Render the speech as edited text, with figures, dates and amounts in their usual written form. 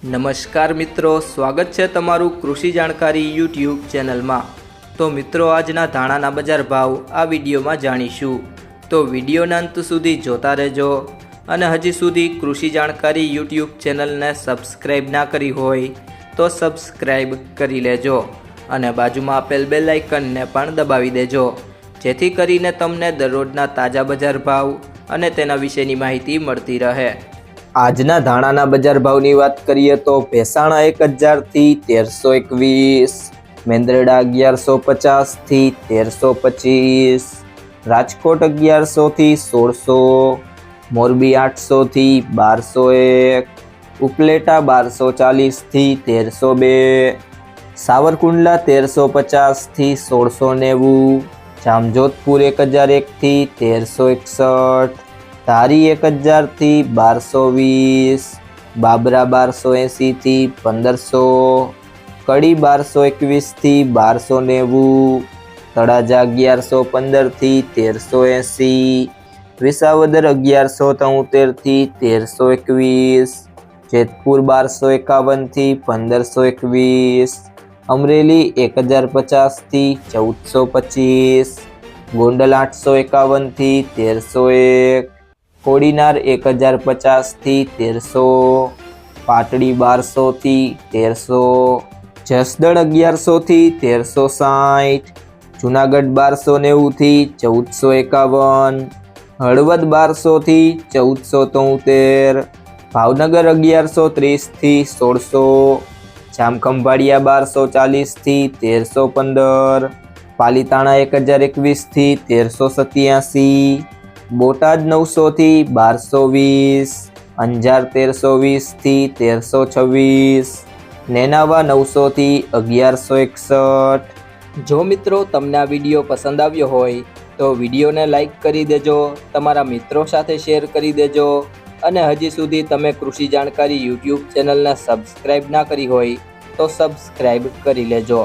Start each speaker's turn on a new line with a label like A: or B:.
A: નમસ્કાર મિત્રો, સ્વાગત છે તમારું કૃષિ જાણકારી યુટ્યુબ ચેનલમાં। તો મિત્રો, આજના ધાણાના બજાર ભાવ આ વિડીયોમાં જાણીશું, તો વિડીયોના અંત સુધી જોતા રહેજો। અને હજી સુધી કૃષિ જાણકારી યુટ્યુબ ચેનલને સબસ્ક્રાઈબ ના કરી હોય તો સબસ્ક્રાઈબ કરી લેજો અને બાજુમાં આપેલ બેલ આઇકનને પણ દબાવી દેજો, જેથી કરીને તમને દરરોજના તાજા બજાર ભાવ અને તેના વિશેની માહિતી મળતી રહે। આજના ધાણાના બજાર ભાવની વાત કરીએ તો ભેસાણા 1000 થી 1321, મેંદરડા 1150 થી 1325, રાજકોટ 1100 થી 1600, મોરબી 800 થી 1201, ઉપલેટા 1240 થી 1302, સાવરકુંડલા 1350 થી 1690, જામજોધપુર 1001 થી 1361, ધારી 1000 થી 1220, બાબરા 1280 થી 1500, કડી 1221 થી 1290, તળાજા 1115 થી 1380, વિસાવદર 1173 થી 1321, જેતપુર 1251 થી 1521, અમરેલી 1050 થી 1425, ગોંડલ 851 થી 1301, કોડીનાર 1050 થી 1300, પાટડી 1200 થી 1300, જસદણ 1100 થી 1360, જુનાગઢ 1290 થી 1451, હળવદ 1200 થી 1473, ભાવનગર 1130 થી 1600, જામખંભાળિયા 1240 થી 1315, પાલીતાણા 1021 થી 1387, બોટાદ 900 થી 1220, અંજાર 1320 થી 1326, નેનાવા 900 થી 1161। જો મિત્રો તમને આ વિડીયો પસંદ આવ્યો હોય તો વિડીયોને લાઈક કરી દેજો, તમારા મિત્રો સાથે શેર કરી દેજો અને હજી સુધી તમે કૃષિ જાણકારી યુટ્યુબ ચેનલને સબસ્ક્રાઈબ ના કરી હોય તો સબસ્ક્રાઈબ કરી લેજો।